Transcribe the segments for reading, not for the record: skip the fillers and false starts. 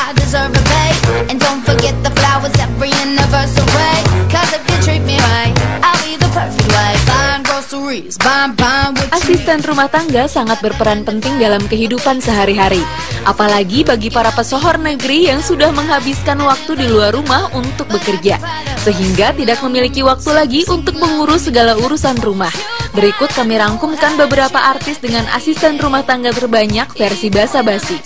I deserve a bake. And don't forget the flowers every anniversary. Cause if you treat me right, I'll be the perfect wife. Buying groceries, buying what you Asisten rumah tangga sangat berperan penting dalam kehidupan sehari-hari. Apalagi bagi para pesohor negeri yang sudah menghabiskan waktu di luar rumah untuk bekerja, sehingga tidak memiliki waktu lagi untuk mengurus segala urusan rumah. Berikut kami rangkumkan beberapa artis dengan asisten rumah tangga terbanyak versi basa-basi.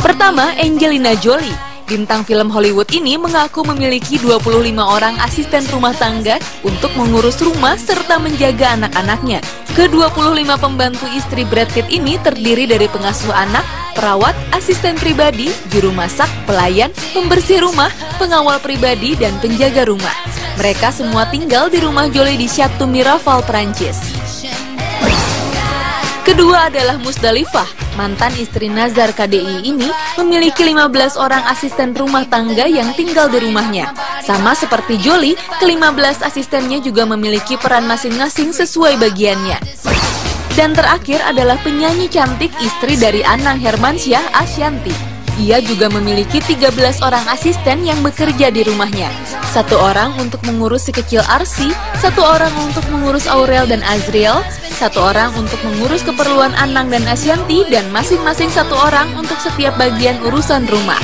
Pertama, Angelina Jolie. Bintang film Hollywood ini mengaku memiliki 25 orang asisten rumah tangga untuk mengurus rumah serta menjaga anak-anaknya. Ke-25 pembantu istri Brad Pitt ini terdiri dari pengasuh anak, perawat, asisten pribadi, juru masak, pelayan, pembersih rumah, pengawal pribadi, dan penjaga rumah. Mereka semua tinggal di rumah Jolie di Chateau Miraval, Prancis. Kedua adalah Musdalifah. Mantan istri Nazar KDI ini memiliki 15 orang asisten rumah tangga yang tinggal di rumahnya. Sama seperti Jolie, ke-15 asistennya juga memiliki peran masing-masing sesuai bagiannya. Dan terakhir adalah penyanyi cantik istri dari Anang Hermansyah, Ashanti. Ia juga memiliki 13 orang asisten yang bekerja di rumahnya. 1 orang untuk mengurus si kecil Arsy, 1 orang untuk mengurus Aurel dan Azriel, 1 orang untuk mengurus keperluan Anang dan Ashanti, dan masing-masing 1 orang untuk setiap bagian urusan rumah.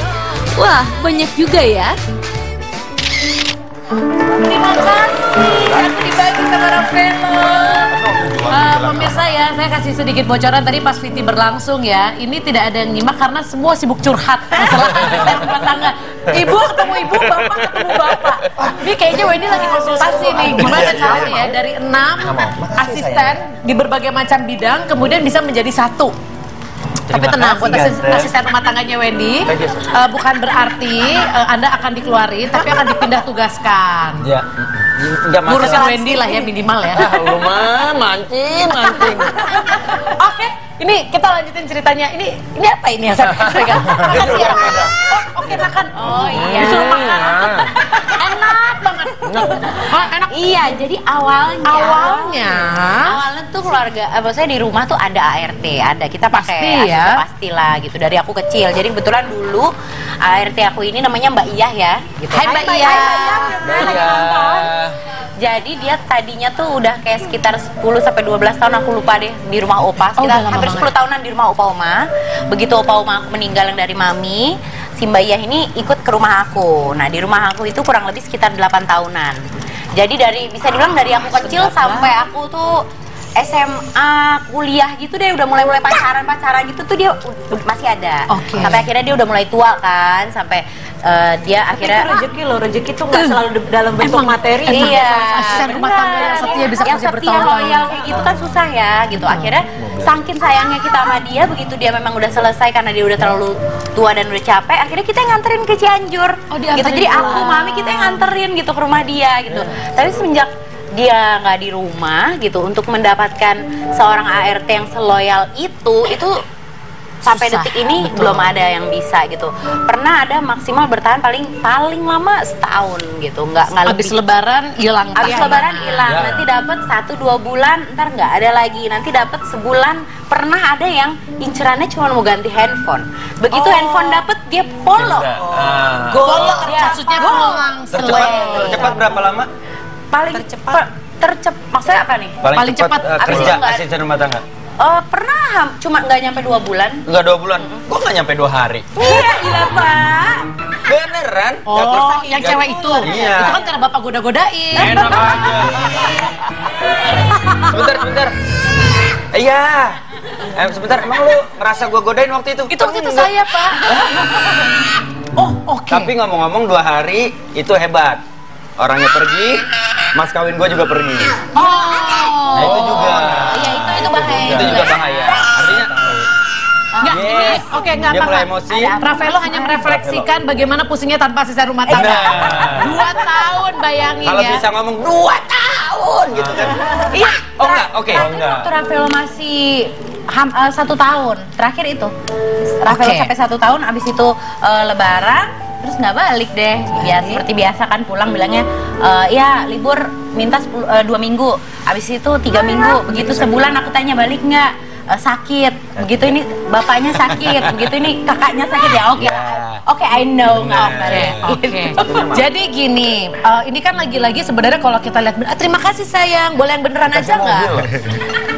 Wah, banyak juga ya. Terima kasih, aku dibagi sama Rafaelo. Pemirsa ya, saya kasih sedikit bocoran tadi pas Viti berlangsung ya. Ini tidak ada yang nyimak karena semua sibuk curhat masalah asisten rumah tangga. Ibu ketemu ibu, bapak ketemu bapak. Ini kayaknya Wendy lagi konsultasi nih, gimana caranya ya dari 6 asisten di berbagai macam bidang kemudian bisa menjadi 1. Tapi tenang, buat asisten rumah tangganya Wendy, bukan berarti Anda akan dikeluarin, tapi akan dipindah tugaskan. Ya, ngurusin Wendy lah ya minimal ya. Rumah mancing. Oke, ini kita lanjutin ceritanya. Ini apa ini yang saya pegang? Makasih ya. Oke, makan. Oh iya. Disuruh makan. Enak banget. Enak. Iya, jadi awalnya tuh keluarga, saya di rumah tuh ada ART, ada kita pakai asisten pastilah gitu dari aku kecil. Jadi kebetulan dulu ART aku ini namanya Mbak Iyah ya. Gitu. Hai Mbak Iyah. Jadi dia tadinya tuh udah kayak sekitar 10-12 tahun, aku lupa deh, di rumah opa. Sekitar hampir 10 tahunan di rumah opa oma. Begitu opa oma aku meninggal yang dari mami, si Mbak Iyah ini ikut ke rumah aku. Nah di rumah aku itu kurang lebih sekitar 8 tahunan. Jadi bisa dibilang dari aku kecil sampai aku tuh SMA, kuliah gitu deh, udah mulai pacaran gitu tuh dia masih ada. Sampai akhirnya dia udah mulai tua kan, sampai dia akhirnya rezeki tuh nggak selalu dalam bentuk materi. Iya, asisten rumah tangga yang setia bisa kerja bertahun-tahun. Loyal kayak gitu kan susah ya gitu. Akhirnya saking sayangnya kita sama dia, begitu dia memang udah selesai karena dia udah terlalu tua dan udah capek, akhirnya kita yang nganterin ke Cianjur. Gitu. Jadi aku, mami kita yang nganterin gitu ke rumah dia gitu. Tapi semenjak dia nggak di rumah gitu, untuk mendapatkan seorang ART yang seloyal itu sampai detik ini belum ada yang bisa gitu. Pernah ada maksimal bertahan paling lama setahun gitu, nggak lebih. Abis lebaran hilang. Abis lebaran hilang, nanti dapat 1-2 bulan, ntar nggak ada lagi, nanti dapat sebulan. Pernah ada yang incerannya cuma mau ganti handphone. Begitu handphone dapat dia polo. Maksudnya pulang. Tercepat berapa lama? Paling cepat maksudnya apa nih? Paling cepat kerja asisten rumah tangga. Pernah cuma nggak nyampe 2 bulan. Enggak 2 bulan, kok nggak nyampe 2 hari? Iya gila Pak. Beneran? Yang cewek itu? Iya. Itu kan karena bapak goda-godain. Enak aja. Sebentar. Iya. Sebentar, emang lu ngerasa gua godain waktu itu? Itu waktu itu saya Pak. Oke. Tapi ngomong-ngomong 2 hari itu hebat. Orangnya pergi, mas kawin gue juga pergi. Nah itu juga. Iya itu bahaya. Itu juga bahaya. Artinya Nggak dia mulai emosi. Rafaelo hanya merefleksikan bagaimana pusingnya tanpa asisten rumah tangga. 2 tahun bayangin ya. Kalau bisa ngomong 2 tahun gitu kan. Iya. Oh enggak, oke. Waktu Rafaelo masih 1 tahun terakhir itu. Rafaelo sampai 1 tahun, abis itu lebaran. Terus nggak balik deh, seperti biasa kan pulang bilangnya ya libur minta 2 minggu, abis itu 3 minggu, begitu sebulan aku tanya balik nggak, sakit, begitu ini bapaknya sakit, begitu ini kakaknya sakit ya. Oke, oke, I know. Oke. Jadi gini, ini kan lagi-lagi sebenarnya kalau kita lihat, terima kasih sayang, boleh yang beneran aja nggak?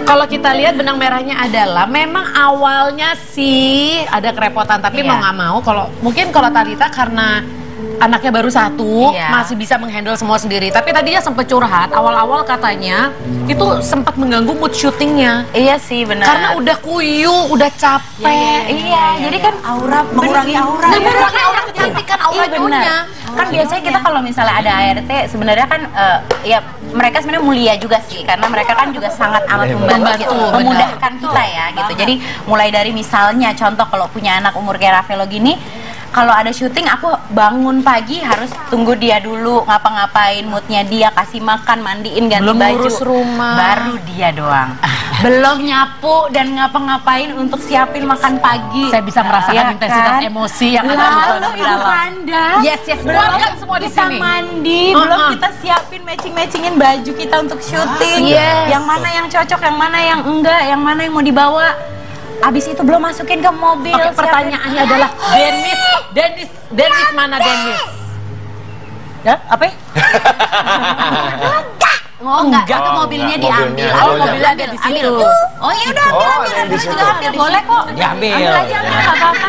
Kalau kita lihat benang merahnya adalah memang awalnya sih ada kerepotan, tapi mau nggak mau, mungkin kalau Talita karena anaknya baru satu, masih bisa menghandle semua sendiri. Tapi tadinya sempat curhat, awal-awal katanya itu sempat mengganggu mood syutingnya. Iya sih, benar. Karena udah kuyu, udah capek. Iya, jadi kan aura, mengurangi aura. Mengurangi aura kecantikan, aura nyonya. Kan biasanya kita kalau misalnya ada ART, sebenarnya kan ya mereka sebenarnya mulia juga sih, karena mereka kan juga sangat amat membantu, memudahkan kita ya gitu. Jadi mulai dari misalnya contoh kalau punya anak umur kayak Ravelo gini, kalau ada syuting aku bangun pagi harus tunggu dia dulu, ngapa-ngapain, moodnya dia, kasih makan, mandiin, ganti belum baju, ngurus rumah, baru dia doang. Belum nyapu dan ngapa-ngapain untuk siapin makan pagi. Saya bisa merasakan intensitas emosi yang ada di dalam. Anda, Yes, keluarkan semua di kita sini. mandi, belum kita siapin matching-matchingin baju kita untuk syuting. Yang mana yang cocok, yang mana yang enggak, yang mana yang mau dibawa. Abis itu belum masukin ke mobil. Oke, pertanyaannya adalah Dennis mana Dennis? Ya, apa? Enggak, itu mobilnya diambil. Mobilnya ada di situ. Oh ya udah ambil juga ambil, boleh kok. Diambil. Ambil aja, nggak apa-apa.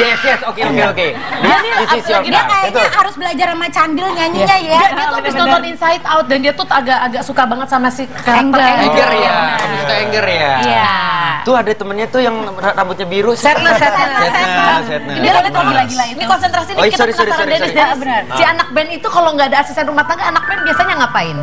Yes, oke. Dia kayaknya harus belajar sama Candil nyanyinya ya. Dia tuh habis nonton Inside Out dan dia tuh agak suka banget sama si karakter Anger ya. Kamu suka Anger ya? Iya. Tuh ada temennya tuh yang rambutnya biru. Setna. Dia lagi gila-gila itu. Ini konsentrasi nih, kita penasaran Dennis. Benar. Si anak band itu kalau nggak ada asisten rumah tangga, anak band biasanya ngapain?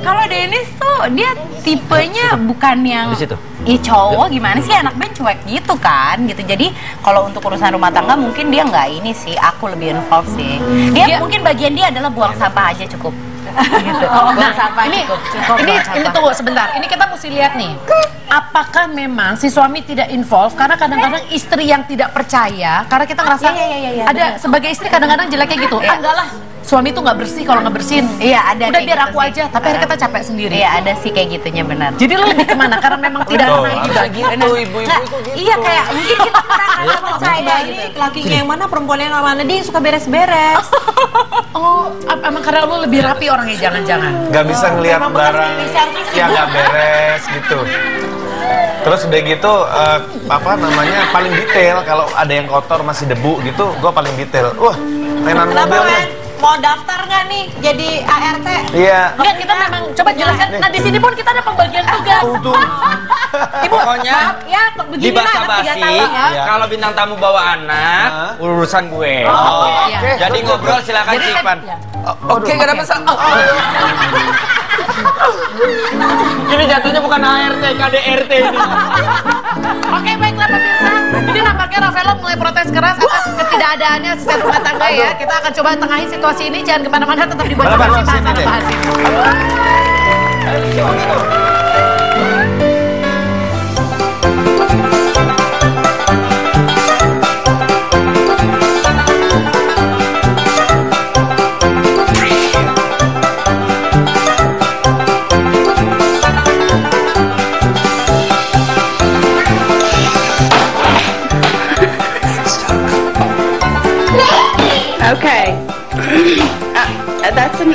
Kalau Dennis tuh dia tipenya bukan yang Di situ. cowok gimana sih, anak band cuek gitu kan gitu. Jadi kalau untuk urusan rumah tangga mungkin dia nggak ini sih, aku lebih involved sih. Dia mungkin bagian dia adalah buang sampah aja cukup. Gitu. Buang sampah cukup. Ini tunggu sebentar. Ini kita mesti lihat nih. Apakah memang si suami tidak involve karena kadang-kadang istri yang tidak percaya, karena kita ngerasa ada sebagai istri kadang-kadang jeleknya gitu. Enggak lah, suami tuh nggak bersih kalau nggak bersihin. Iya, ada. Udah biar gitu aku sih. aja, tapi akhirnya kita capek sendiri. Iya, ada sih kayak gitunya, benar. Jadi lo lebih kemana? Karena memang tidak pernah juga gitu. Ibu-ibu itu gitu. Iya, kayak mungkin kita kurang percaya Ini lakinya yang mana, perempuannya yang mana, dia yang suka beres-beres. Oh, emang karena lo lebih rapi orangnya, jangan-jangan. Nggak bisa ngelihat barang yang nggak beres gitu. Terus udah gitu paling detail. Kalau ada yang kotor masih debu gitu, gue paling detail. Wah, mainan Kenapa, mobilnya. Men? Mau daftar nggak nih jadi ART? Iya. Enggak, kita memang coba jelaskan. Nah, di sini pun kita ada pembagian tugas. Ibu, pokoknya Ya, di beginilah basa anak 3 basi, tahun ya. kalau bintang tamu bawa anak, urusan gue. Iya. Jadi ngobrol silakan simpan. Oke, gak ada masalah. Ini jatuhnya bukan ART, KDRT ini. Oke, baiklah pemirsa. Jadi nampaknya Ravelo mulai protes keras atas ketidakadaannya asisten rumah tangga ya. Kita akan coba tengahi situasi ini. Jangan kemana-mana, tetap di Bocor Balik, Masih sini deh. bahas ini. Okay. That's an